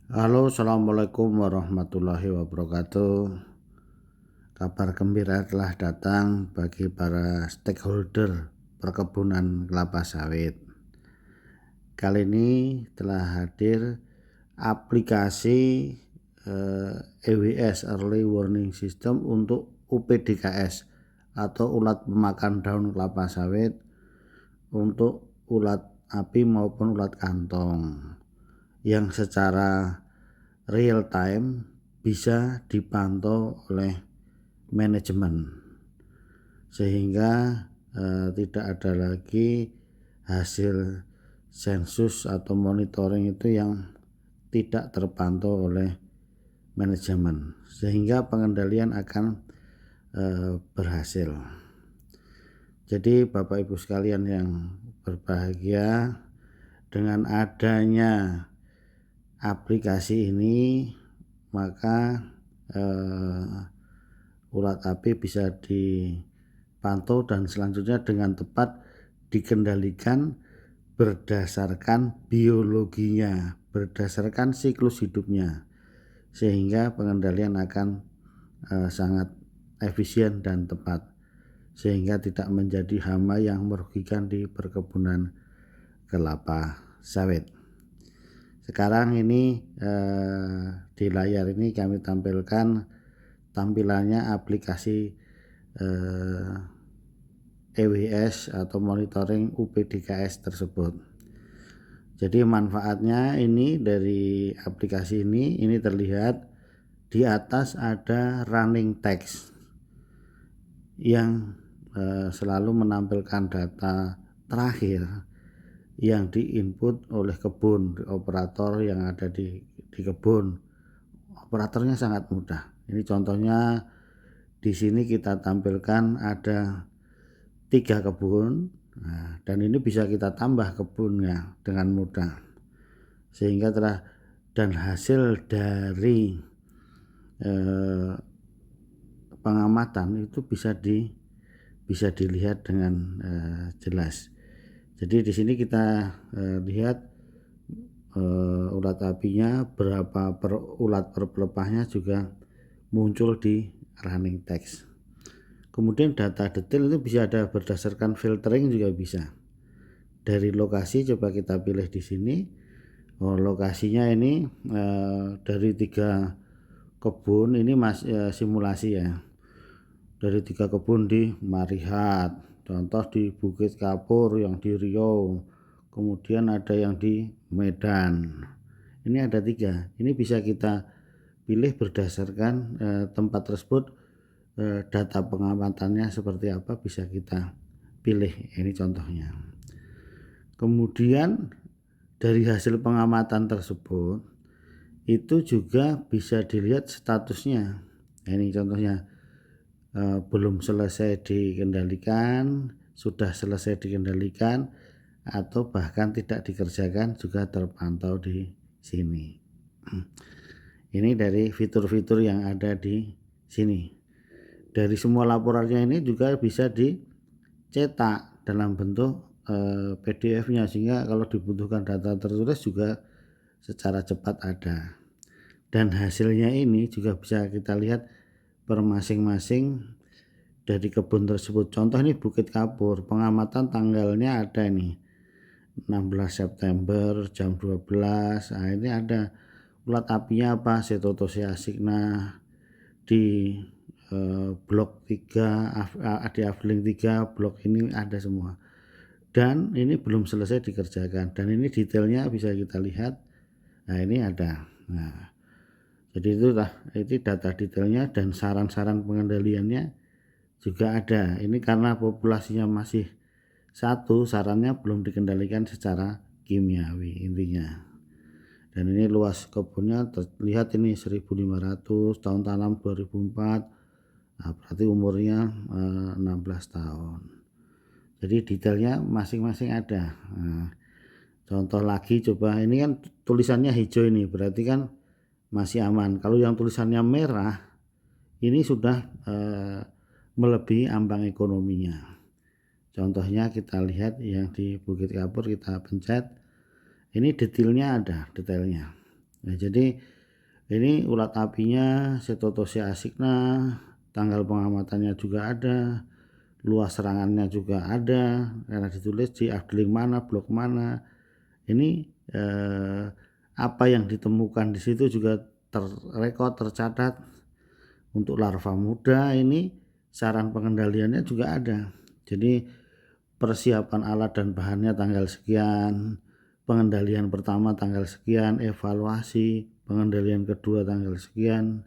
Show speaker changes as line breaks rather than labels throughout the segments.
Halo, assalamualaikum warahmatullahi wabarakatuh. Kabar gembira telah datang bagi para stakeholder perkebunan kelapa sawit. Kali ini telah hadir aplikasi EWS Early Warning System untuk UPDKS atau ulat pemakan daun kelapa sawit untuk ulat api maupun ulat kantong yang secara real time bisa dipantau oleh manajemen, sehingga tidak ada lagi hasil sensus atau monitoring itu yang tidak terpantau oleh manajemen, sehingga pengendalian akan berhasil. Jadi Bapak Ibu sekalian yang berbahagia, dengan adanya aplikasi ini maka ulat api bisa dipantau dan selanjutnya dengan tepat dikendalikan berdasarkan biologinya, berdasarkan siklus hidupnya, sehingga pengendalian akan sangat efisien dan tepat, sehingga tidak menjadi hama yang merugikan di perkebunan kelapa sawit. Sekarang ini di layar ini kami tampilkan tampilannya aplikasi EWS atau monitoring UPDKS tersebut. Jadi manfaatnya ini dari aplikasi ini terlihat di atas ada running text yang selalu menampilkan data terakhir yang diinput oleh kebun, operator yang ada di kebun. Operatornya sangat mudah. Ini contohnya di sini kita tampilkan ada 3 kebun, dan ini bisa kita tambah kebunnya dengan mudah, sehingga dan hasil dari pengamatan itu bisa dilihat dengan jelas. Jadi di sini kita lihat ulat apinya berapa per ulat per pelepahnya juga muncul di running text. Kemudian data detail itu bisa ada berdasarkan filtering juga bisa. Dari lokasi coba kita pilih di sini. Lokasinya ini dari 3 kebun ini simulasi ya. Dari 3 kebun di Marihat, contoh di Bukit Kapur yang di Riau, kemudian ada yang di Medan. Ini ada 3. Ini bisa kita pilih berdasarkan tempat tersebut, data pengamatannya seperti apa bisa kita pilih. Ini contohnya. Kemudian dari hasil pengamatan tersebut itu juga bisa dilihat statusnya. Ini contohnya, belum selesai dikendalikan, sudah selesai dikendalikan, atau bahkan tidak dikerjakan juga terpantau di sini. Ini dari fitur-fitur yang ada di sini. Dari semua laporannya ini juga bisa dicetak dalam bentuk PDF-nya, sehingga kalau dibutuhkan data tertulis juga secara cepat ada. Dan hasilnya ini juga bisa kita lihat per masing-masing dari kebun tersebut. Contoh ini Bukit Kapur, pengamatan tanggalnya ada nih 16 September jam 12. Nah, ini ada ulat apinya apa, Setotosia asigna di blok 3, di Afling 3, blok ini ada semua. Dan ini belum selesai dikerjakan, dan ini detailnya bisa kita lihat. Nah, ini ada. Nah, jadi itu data detailnya dan saran-saran pengendaliannya juga ada. Ini karena populasinya masih 1, sarannya belum dikendalikan secara kimiawi intinya. Dan ini luas kebunnya terlihat ini 1500, tahun tanam 2004. Nah, berarti umurnya 16 tahun. Jadi detailnya masing-masing ada. Nah, contoh lagi coba, ini kan tulisannya hijau, ini berarti kan masih aman. Kalau yang tulisannya merah ini sudah melebihi ambang ekonominya. Contohnya kita lihat yang di Bukit Kapur, kita pencet, ini detailnya ada, detailnya. Nah, jadi ini ulat apinya Cetotosea asigna, tanggal pengamatannya juga ada, luas serangannya juga ada, karena ditulis di afdeling mana, blok mana. Ini apa yang ditemukan di situ juga terrekod, tercatat. Untuk larva muda ini saran pengendaliannya juga ada. Jadi persiapan alat dan bahannya tanggal sekian, pengendalian pertama tanggal sekian, evaluasi, pengendalian kedua tanggal sekian,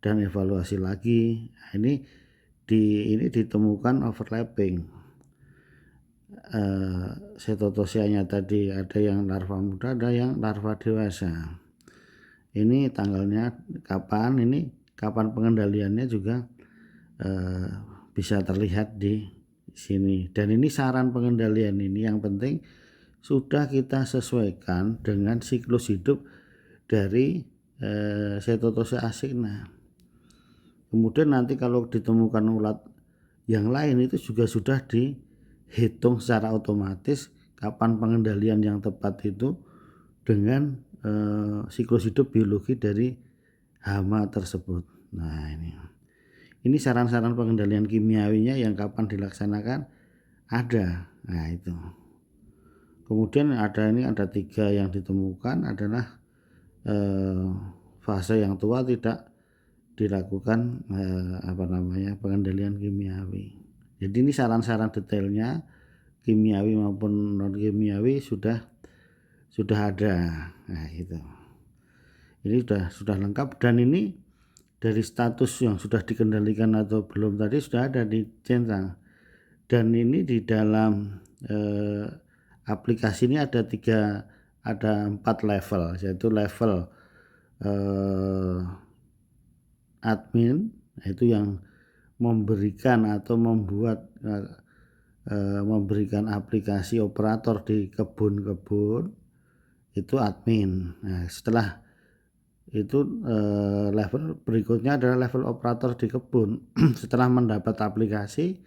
dan evaluasi lagi. Nah, ini ditemukan overlapping. Cetotosianya tadi ada yang larva muda, ada yang larva dewasa. Ini tanggalnya kapan, kapan pengendaliannya juga bisa terlihat di sini. Dan ini saran pengendalian ini yang penting sudah kita sesuaikan dengan siklus hidup dari Cetotosea asigna. Kemudian nanti kalau ditemukan ulat yang lain itu juga sudah dihitung secara otomatis kapan pengendalian yang tepat itu dengan siklus hidup biologi dari hama tersebut. Nah, ini saran-saran pengendalian kimiawinya yang kapan dilaksanakan ada. Nah, itu. Kemudian ada 3 yang ditemukan adalah fase yang tua tidak dilakukan pengendalian kimiawi. Jadi ini saran-saran detailnya kimiawi maupun non kimiawi sudah ada. Nah, gitu. Ini sudah lengkap, dan ini dari status yang sudah dikendalikan atau belum tadi sudah ada dicentang. Dan ini di dalam aplikasi ini ada 4 level, yaitu level admin, yaitu yang memberikan atau memberikan aplikasi operator di kebun-kebun, itu admin. Nah, setelah itu level berikutnya adalah level operator di kebun. Setelah mendapat aplikasi,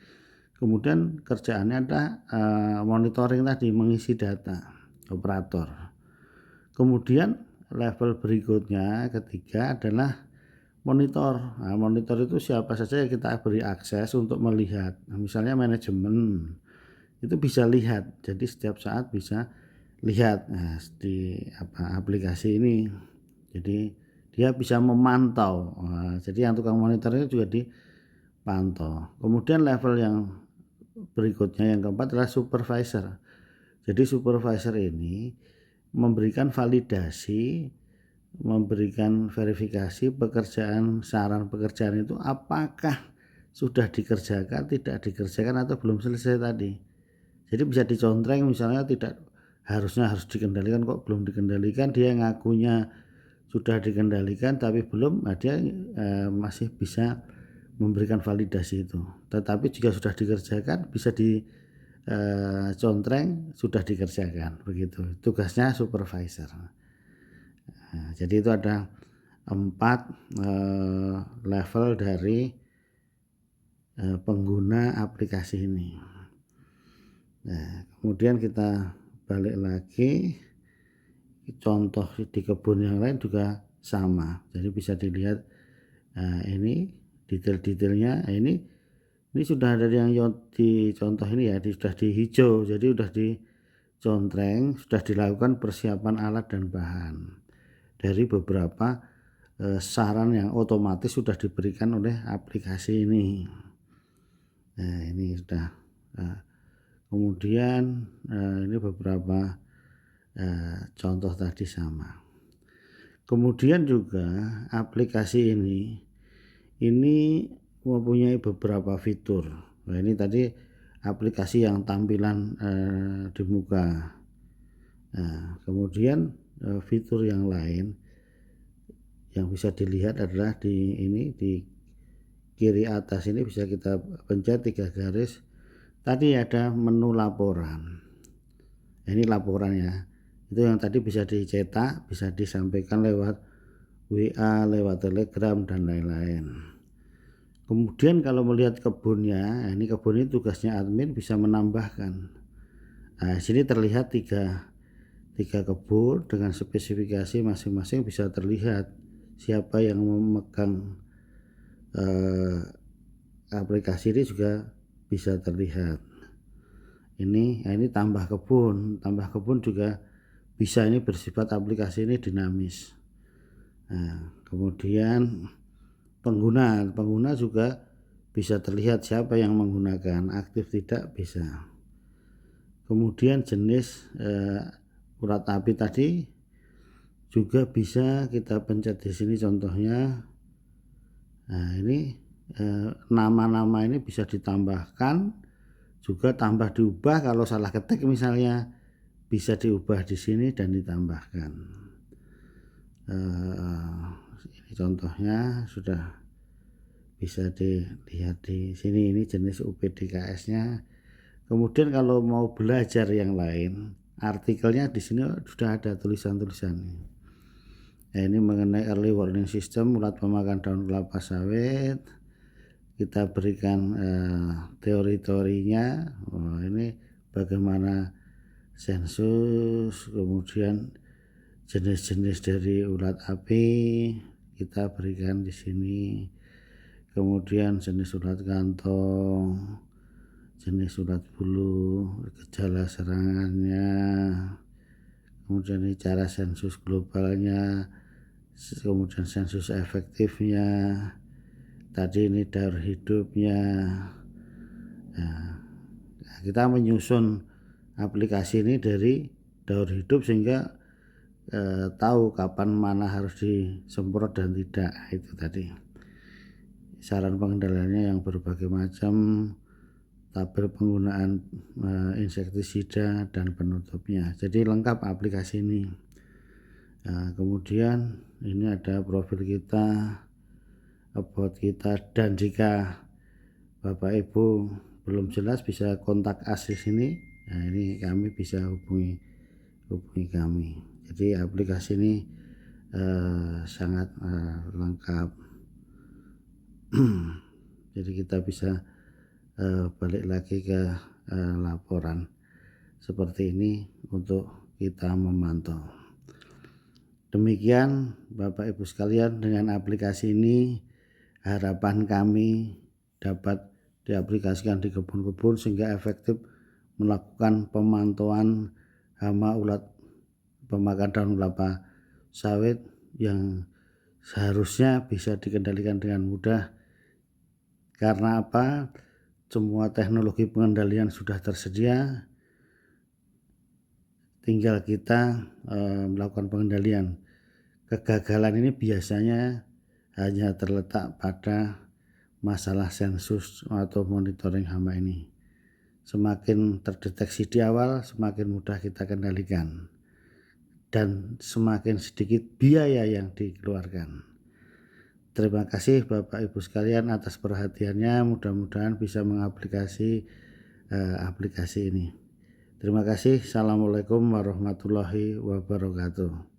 kemudian kerjaannya ada monitoring tadi, mengisi data operator. Kemudian level berikutnya ketiga adalah monitor. Nah, monitor itu siapa saja yang kita beri akses untuk melihat. Nah, misalnya manajemen itu bisa lihat, jadi setiap saat bisa lihat di aplikasi ini. Jadi dia bisa memantau. Nah, jadi yang tukang monitornya juga dipantau. Kemudian level yang berikutnya yang keempat adalah supervisor. Jadi supervisor ini memberikan validasi, memberikan verifikasi saran pekerjaan itu apakah sudah dikerjakan, tidak dikerjakan, atau belum selesai tadi. Jadi bisa dicontreng, misalnya harus dikendalikan kok belum dikendalikan, dia ngakunya sudah dikendalikan tapi belum, dia masih bisa memberikan validasi itu. Tetapi jika sudah dikerjakan bisa dicontreng sudah dikerjakan, begitu tugasnya supervisor. Nah, jadi itu ada 4 level dari pengguna aplikasi ini. Nah, kemudian kita balik lagi, contoh di kebun yang lain juga sama. Jadi bisa dilihat ini detail-detailnya. Ini sudah ada yang di contoh ini ya, sudah di hijau. Jadi sudah dicontreng, sudah dilakukan persiapan alat dan bahan dari beberapa saran yang otomatis sudah diberikan oleh aplikasi ini. Nah, ini sudah. Kemudian ini beberapa contoh tadi sama. Kemudian juga aplikasi ini mempunyai beberapa fitur. Nah, ini tadi aplikasi yang tampilan di muka. Nah, kemudian fitur yang lain yang bisa dilihat adalah di kiri atas ini bisa kita pencet 3 garis. Tadi ada menu laporan. Ini laporannya. Itu yang tadi bisa dicetak, bisa disampaikan lewat WA, lewat Telegram, dan lain-lain. Kemudian kalau melihat kebunnya, ini kebun ini tugasnya admin bisa menambahkan. Nah, sini terlihat 3 kebun dengan spesifikasi masing-masing bisa terlihat siapa yang memegang aplikasi ini juga bisa terlihat. Ini tambah kebun juga bisa, ini bersifat aplikasi ini dinamis. Nah, kemudian pengguna juga bisa terlihat siapa yang menggunakan, aktif tidak bisa. Kemudian jenis urat api tadi juga bisa kita pencet di sini contohnya. Nah, ini nama-nama ini bisa ditambahkan, juga tambah diubah. Kalau salah ketik misalnya bisa diubah di sini dan ditambahkan. Ini contohnya sudah bisa dilihat di sini, ini jenis UPDKS-nya. Kemudian kalau mau belajar yang lain, artikelnya di sini sudah ada tulisan-tulisannya. Nah, ini mengenai early warning system ulat pemakan daun kelapa sawit. Kita berikan teori-teorinya. Ini bagaimana sensus, kemudian jenis-jenis dari ulat api kita berikan di sini. Kemudian jenis ulat kantong, jenis ulat bulu, gejala serangannya, kemudian ini cara sensus globalnya, kemudian sensus efektifnya, tadi ini daur hidupnya. Nah, kita menyusun aplikasi ini dari daur hidup sehingga tahu kapan mana harus disemprot dan tidak. Itu tadi saran pengendaliannya yang berbagai macam, tabel penggunaan insektisida dan penutupnya. Jadi lengkap aplikasi ini. Nah, kemudian ini ada profil kita, about kita, dan jika Bapak Ibu belum jelas bisa kontak us di sini. Nah, ini kami bisa hubungi kami. Jadi aplikasi ini sangat lengkap. Jadi kita bisa balik lagi ke laporan seperti ini untuk kita memantau. Demikian Bapak Ibu sekalian, dengan aplikasi ini harapan kami dapat diaplikasikan di kebun-kebun sehingga efektif melakukan pemantauan hama ulat pemakan daun kelapa sawit yang seharusnya bisa dikendalikan dengan mudah. Karena apa? Semua teknologi pengendalian sudah tersedia, tinggal kita melakukan pengendalian. Kegagalan ini biasanya hanya terletak pada masalah sensus atau monitoring hama ini. Semakin terdeteksi di awal, semakin mudah kita kendalikan dan semakin sedikit biaya yang dikeluarkan. Terima kasih Bapak Ibu sekalian atas perhatiannya, mudah-mudahan bisa mengaplikasi aplikasi ini. Terima kasih. Assalamualaikum warahmatullahi wabarakatuh.